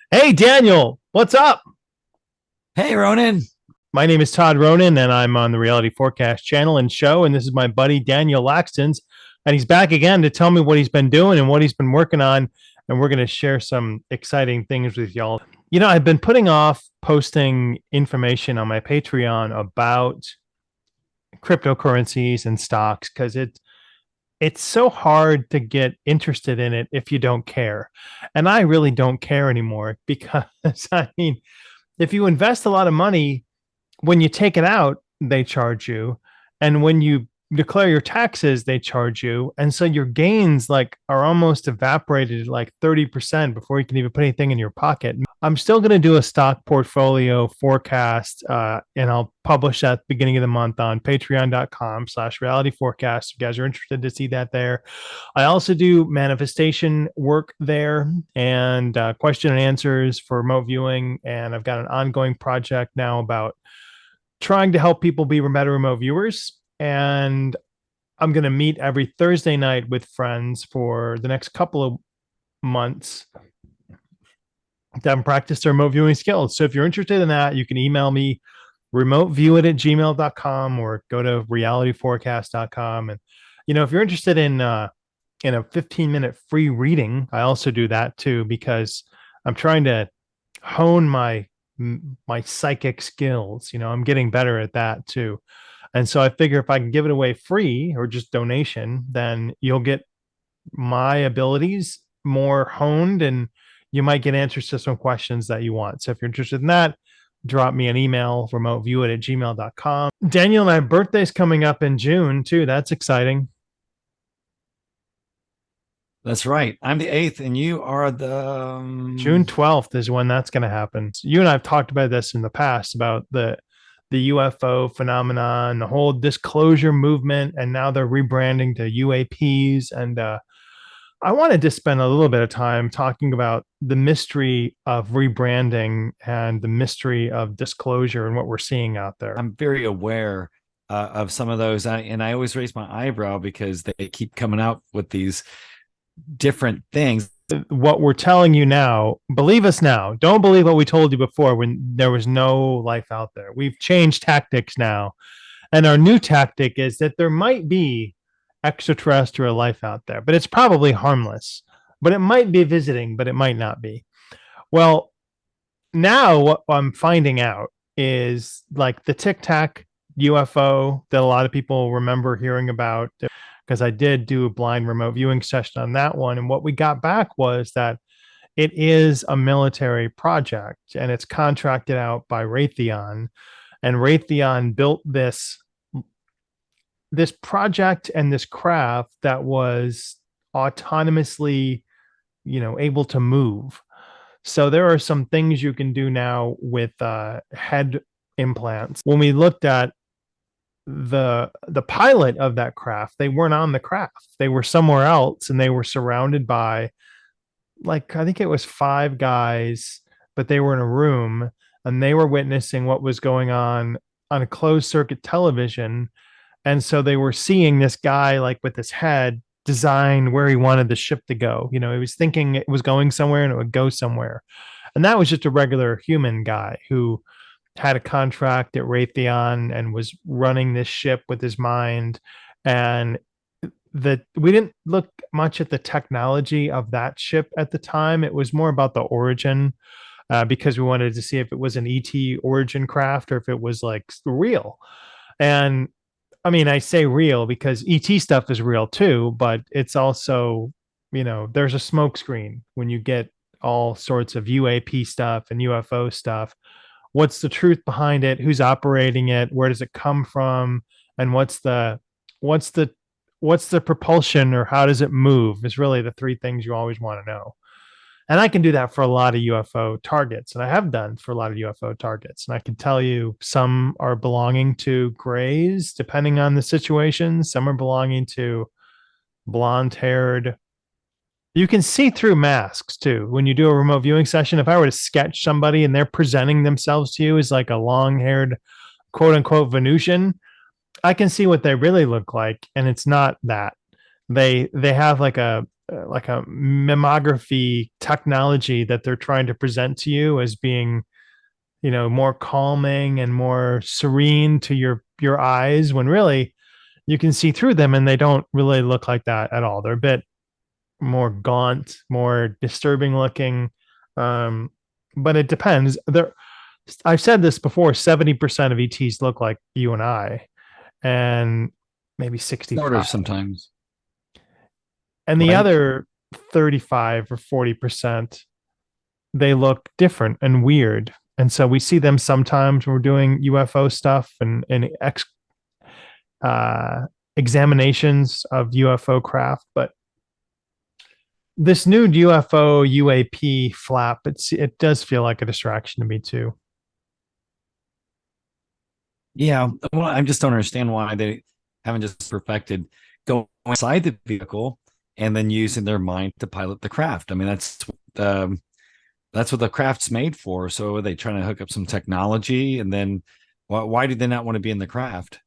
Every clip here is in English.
Hey, Daniel, what's up? Hey, Ronan. My name is Todd Ronan, and I'm on the Reality Forecast channel and show. And this is my buddy Daniel Lakstins, and he's back again to tell me what he's been doing and what he's been working on. And we're going to share some exciting things with y'all. I've been putting off posting information on my Patreon about cryptocurrencies and stocks because it's so hard to get interested in it if you don't care. And I really don't care anymore because I mean, if you invest a lot of money, when you take it out, they charge you. And when you declare your taxes, they charge you. And so your gains are almost evaporated like 30% before you can even put anything in your pocket. I'm still going to do a stock portfolio forecast, and I'll publish that at the beginning of the month on patreon.com/reality forecast. If you guys are interested to see that there. I also do manifestation work there and question and answers for remote viewing. And I've got an ongoing project now about trying to help people be better remote viewers. And I'm going to meet every Thursday night with friends for the next couple of months to practice their remote viewing skills. So if you're interested in that, you can email me remoteviewit@gmail.com or go to realityforecast.com. And, if you're interested in a 15-minute free reading, I also do that too, because I'm trying to hone my psychic skills. I'm getting better at that too. And so I figure if I can give it away free or just donation, then you'll get my abilities more honed and you might get answers to some questions that you want. So if you're interested in that, drop me an email, remoteviewit@gmail.com. Daniel and I birthday's coming up in June too. That's exciting. That's right. I'm the eighth, and you are the. June 12th is when that's going to happen. So you and I have talked about this in the past about the UFO phenomenon, the whole disclosure movement, and now they're rebranding to UAPs. And I wanted to spend a little bit of time talking about the mystery of rebranding and the mystery of disclosure and what we're seeing out there. I'm very aware of some of those, and I always raise my eyebrow because they keep coming out with these different things. What we're telling you now, believe us now. Don't believe what we told you before when there was no life out there. We've changed tactics now. And our new tactic is that there might be extraterrestrial life out there, but it's probably harmless. But it might be visiting, but it might not be. Well, now what I'm finding out is like the Tic Tac UFO that a lot of people remember hearing about, because I did do a blind remote viewing session on that one. And what we got back was that it is a military project and it's contracted out by Raytheon. And Raytheon built this project and this craft that was autonomously, able to move. So there are some things you can do now with head implants. When we looked at the pilot of that craft, they weren't on the craft. They were somewhere else and they were surrounded by, like, I think it was five guys, but they were in a room and they were witnessing what was going on a closed circuit television. And so they were seeing this guy like with his head design where he wanted the ship to go. He was thinking it was going somewhere and it would go somewhere. And that was just a regular human guy who had a contract at Raytheon and was running this ship with his mind. And that we didn't look much at the technology of that ship at the time. It was more about the origin, because we wanted to see if it was an ET origin craft or if it was like real. And I mean, I say real because ET stuff is real too, but it's also, there's a smokescreen when you get all sorts of UAP stuff and UFO stuff. What's the truth behind it? Who's operating it? Where does it come from? And what's the what's the propulsion or how does it move? Is really the three things you always want to know. And I can do that for a lot of UFO targets. And I have done for a lot of UFO targets. And I can tell you some are belonging to grays, depending on the situation. Some are belonging to blonde haired. You can see through masks too. When you do a remote viewing session, if I were to sketch somebody and they're presenting themselves to you as like a long haired, quote unquote, Venusian, I can see what they really look like. And it's not that. They have like like a mammography technology that they're trying to present to you as being, more calming and more serene to your eyes, when really you can see through them and they don't really look like that at all. They're a bit more gaunt, more disturbing looking. Um, but it depends. I've said this before, 70% of ETs look like you and I, and maybe Sort 65. of sometimes, And the right? other 35 or 40%, they look different and weird. And so we see them sometimes when we're doing UFO stuff and uh, examinations of UFO craft. But this new UFO UAP flap, it does feel like a distraction to me too. Yeah. Well, I just don't understand why they haven't just perfected going inside the vehicle and then using their mind to pilot the craft. I mean, that's what the craft's made for. So are they trying to hook up some technology, and then why do they not want to be in the craft?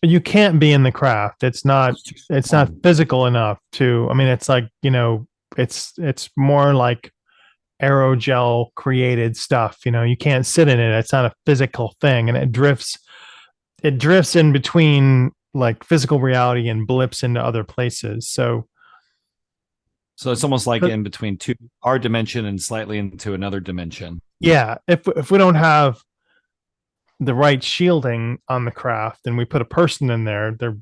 You can't be in the craft. It's too It's not small. physical enough to. I mean, it's like, it's more like aerogel created stuff. You can't sit in it. It's not a physical thing, and it drifts in between like physical reality and blips into other places. So So it's almost like in between two our dimension and slightly into another dimension. yeah, if we don't have the right shielding on the craft and we put a person in there, their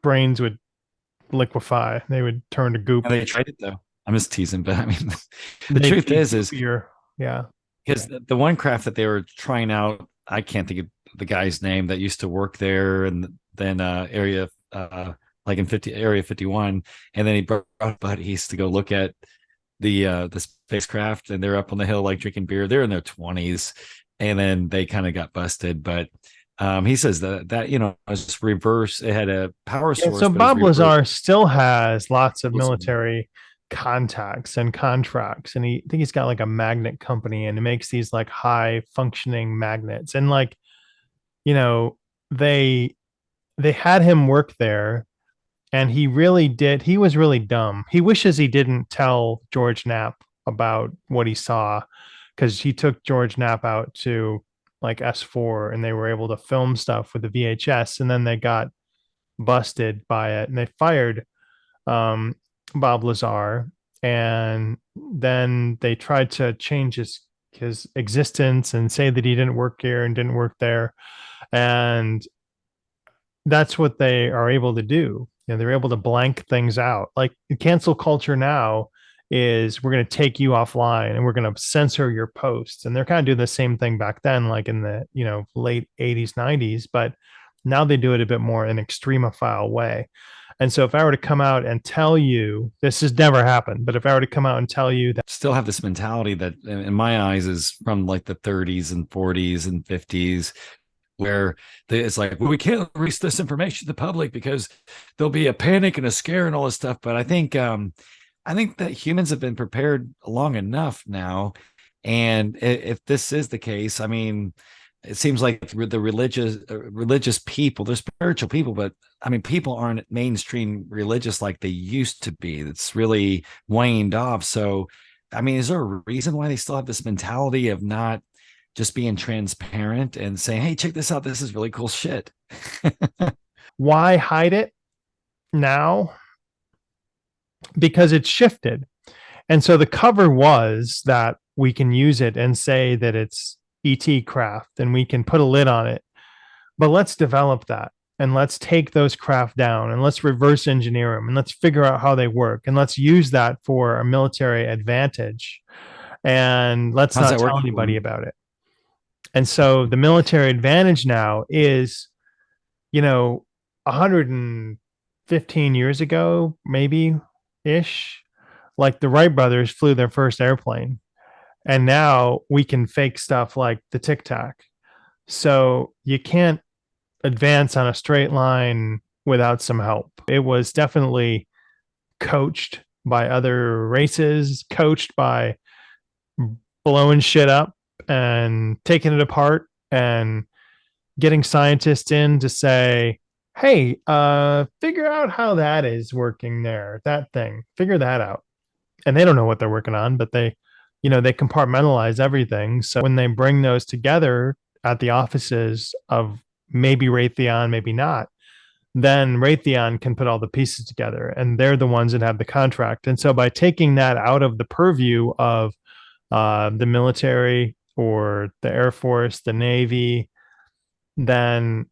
brains would liquefy. They would turn to And goop. they tried it though. I'm just teasing, but I mean, the They'd truth be is goopier. Yeah. because the one craft that they were trying out, I can't think of the guy's name that used to work there, and then like in 50 area 51, and then he brought buddies to go look at the spacecraft, and they're up on the hill like drinking beer. They're in their 20s, and then they kind of got busted. But he says that was reverse. It had a power Yeah. source, So but it was Bob reverse. Lazar still has lots of military contacts and contracts. And I think he's got like a magnet company and it makes these like high functioning magnets. And like, you know, they they had him work there and he was really dumb. He wishes he didn't tell George Knapp about what he saw, because he took George Knapp out to like S4 and they were able to film stuff with the VHS, and then they got busted by it and they fired um, Bob Lazar, and then they tried to change his existence and say that he didn't work here and didn't work there, and that's what they are able to do. They're able to blank things out. Like the cancel culture now is, we're going to take you offline and we're going to censor your posts. And they're kind of doing the same thing back then, like in the, late 80s, 90s, but now they do it a bit more in an extremophile way. And so if I were to come out and tell you, this has never happened, but if I were to come out and tell you that, Still have this mentality that in my eyes is from like the 30s and 40s and 50s, where it's like, well, we can't release this information to the public because there'll be a panic and a scare and all this stuff. But I think that humans have been prepared long enough now. And if this is the case, I mean, it seems like the religious people, they're spiritual people, but I mean, people aren't mainstream religious like they used to be. It's really waned off. So, I mean, is there a reason why they still have this mentality of not just being transparent and saying, "Hey, check this out. This is really cool shit." why hide it now? Because it's shifted. And so the cover was that we can use it and say that it's ET craft and we can put a lid on it. But let's develop that and let's take those craft down and let's reverse engineer them and let's figure out how they work and let's use that for a military advantage. And let's How's not that tell working for anybody them? about it. And so the military advantage now is, 115 years ago, maybe ish, like the Wright brothers flew their first airplane. And now we can fake stuff like the Tic Tac. So you can't advance on a straight line without some help. It was definitely coached by other races, coached by blowing shit up and taking it apart and getting scientists in to say, hey, figure out how that is working there, that thing, figure that out. And they don't know what they're working on, but they compartmentalize everything. So when they bring those together at the offices of maybe Raytheon, maybe not, then Raytheon can put all the pieces together, and they're the ones that have the contract. And so by taking that out of the purview of the military or the Air Force, the Navy, then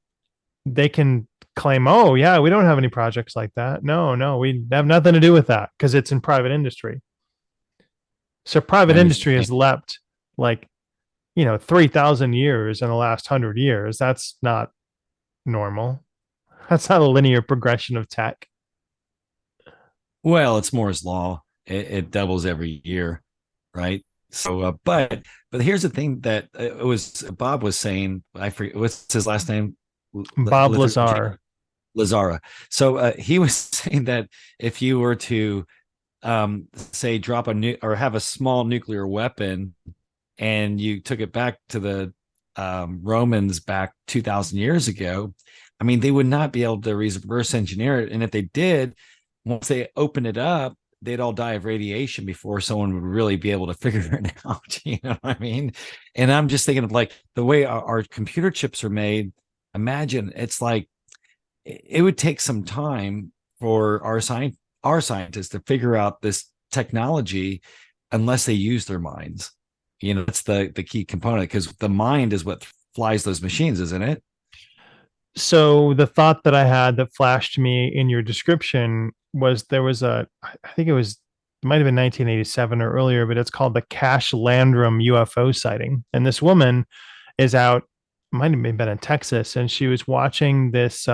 they can claim, oh, yeah, we don't have any projects like that. No, no, we have nothing to do with that because it's in private industry. So I private industry understand. has leapt like, 3,000 years in the last 100 years. That's not normal. That's not a linear progression of tech. Well, it's Moore's law. It doubles every year, right? So, but here's the thing that it was Bob was saying. I forget what's his last name. Bob Lazar. Lazara. So he was saying that if you were to say drop a or have a small nuclear weapon and you took it back to the Romans back 2,000 years ago, I mean, they would not be able to reverse engineer it. And if they did, once they open it up, they'd all die of radiation before someone would really be able to figure it out. You know what I mean? And I'm just thinking of like the way our computer chips are made. Imagine it's like it would take some time for our scientists to figure out this technology unless they use their minds. It's the key component because the mind is what flies those machines, isn't it? So the thought that I had that flashed me in your description was there was I think it might have been 1987 or earlier, but it's called the Cash Landrum UFO sighting. And this woman is out, might have been in Texas, and she was watching this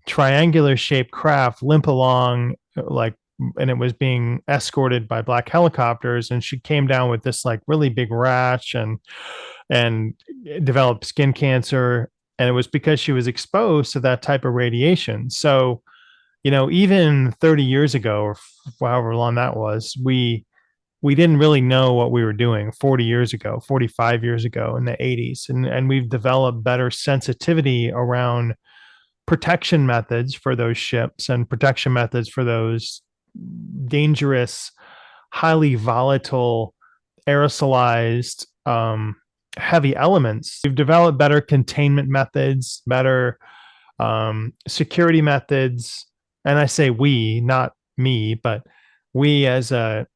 triangular shaped craft limp along like, and it was being escorted by black helicopters, and she came down with this like really big rash and developed skin cancer, and it was because she was exposed to that type of radiation. So even 30 years ago or however long that was, we didn't really know what we were doing 40 years ago, 45 years ago in the 80s, and we've developed better sensitivity around protection methods for those ships and protection methods for those dangerous, highly volatile, aerosolized, heavy elements. We've developed better containment methods, better security methods. And I say we, not me, but we as a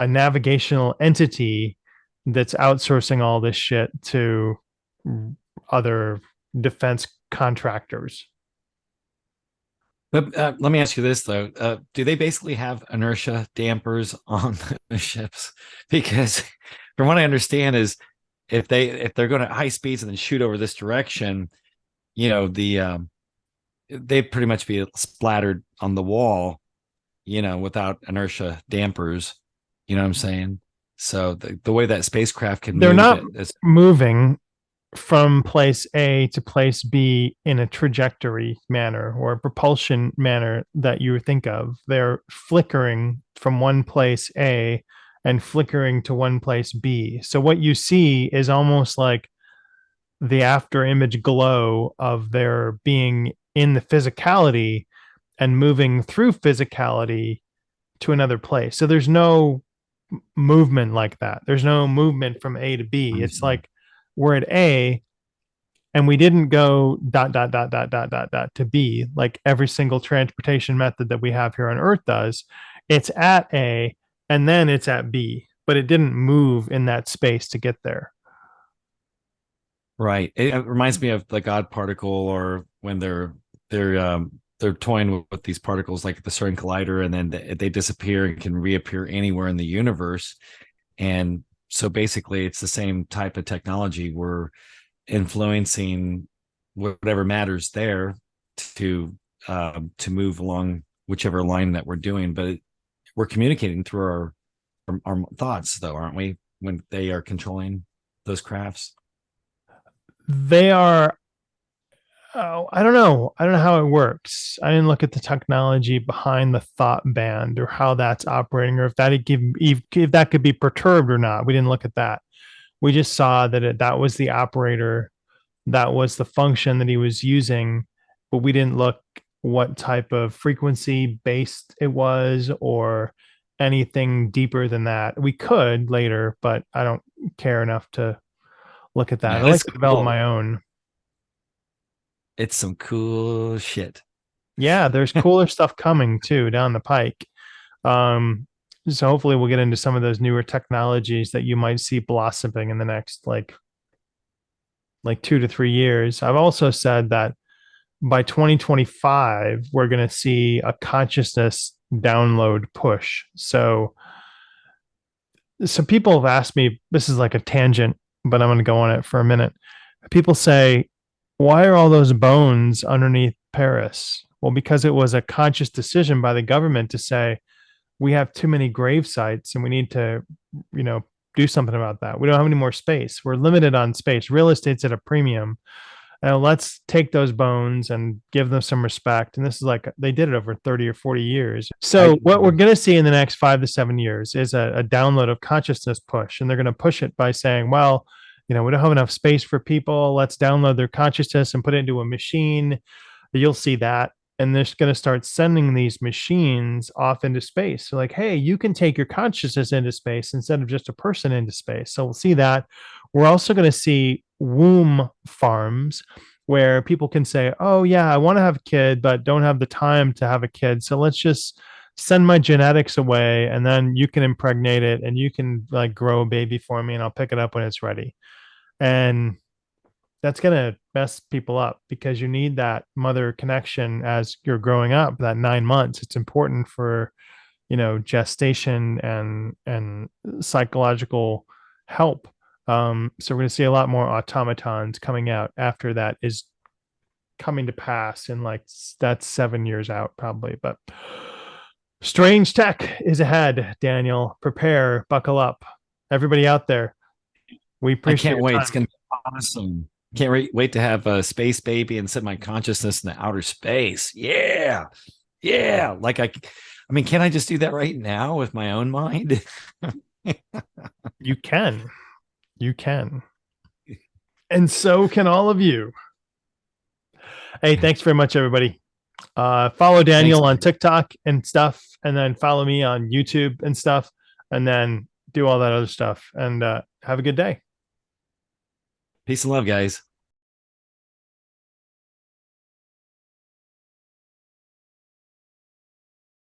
navigational entity that's outsourcing all this shit to other defense contractors. But let me ask you this though: do they basically have inertia dampers on the ships? Because from what I understand is if they're going at high speeds and then shoot over this direction, they pretty much be splattered on the wall, without inertia dampers. You know what I'm saying? So the way that spacecraft can They're move not it is moving from place A to place B in a trajectory manner or a propulsion manner that you think of. They're flickering from one place A and flickering to one place B. So what you see is almost like the after image glow of their being in the physicality and moving through physicality to another place. So there's no movement like that. There's no movement from A to B. It's like we're at A and we didn't go dot dot dot dot dot dot dot to B like every single transportation method that we have here on Earth does. It's at A and then it's at B, but it didn't move in that space to get there. right. It reminds me of the God particle, or when they're toying with these particles like the CERN collider, and then they disappear and can reappear anywhere in the universe. And so basically, it's the same type of technology. We're influencing whatever matters there to move along whichever line that we're doing, but we're communicating through our thoughts, though, aren't we? When they are controlling those crafts. They are, oh, I don't know. I don't know how it works. I didn't look at the technology behind the thought band or how that's operating, or if that could be perturbed or not. We didn't look at that. We just saw that that was the operator, that was the function that he was using, but we didn't look what type of frequency based it was or anything deeper than that. We could later, but I don't care enough to look at that. I Man, like it's to develop cool. my own. It's some cool shit. Yeah, there's cooler stuff coming too down the pike. Um, so hopefully we'll get into some of those newer technologies that you might see blossoming in the next like 2 to 3 years. I've also said that by 2025 we're going to see a consciousness download push. So some people have asked me, this is like a tangent, but I'm going to go on it for a minute. People say, why are all those bones underneath Paris? Well, because it was a conscious decision by the government to say, we have too many grave sites and we need to, you know, do something about that. We don't have any more space. We're limited on space. Real estate's at a premium. Let's take those bones and give them some respect. And this is like they did it over 30 or 40 years. I So, what we're going to see in the next 5 to 7 years is a download of consciousness push. And they're going to push it by saying, well, you know, we don't have enough space for people. Let's download their consciousness and put it into a machine. You'll see that. And they're going to start sending these machines off into space. So, like, hey, you can take your consciousness into space instead of just a person into space. So, we'll see that. We're also going to see womb farms where people can say, oh, yeah, I want to have a kid, but don't have the time to have a kid. So, let's just send my genetics away and then you can impregnate it and you can like grow a baby for me and I'll pick it up when it's ready. And that's going to mess people up because you need that mother connection as you're growing up, that 9 months. It's important for, you know, gestation and psychological help. So we're going to see a lot more automatons coming out after that is coming to pass in like that's 7 years out probably. But strange tech is ahead, Daniel. Prepare, buckle up. Everybody out there, we I appreciate can't your wait. It's time. gonna be awesome. Can't wait to have a space baby and set my consciousness in the outer space. Yeah. Yeah. I mean, can I just do that right now with my own mind? You can. You can. And so can all of you. Hey, thanks very much, everybody. Follow Thanks. Daniel on TikTok and stuff, and then follow me on YouTube and stuff, and then do all that other stuff. And have a good day. Peace and love, guys.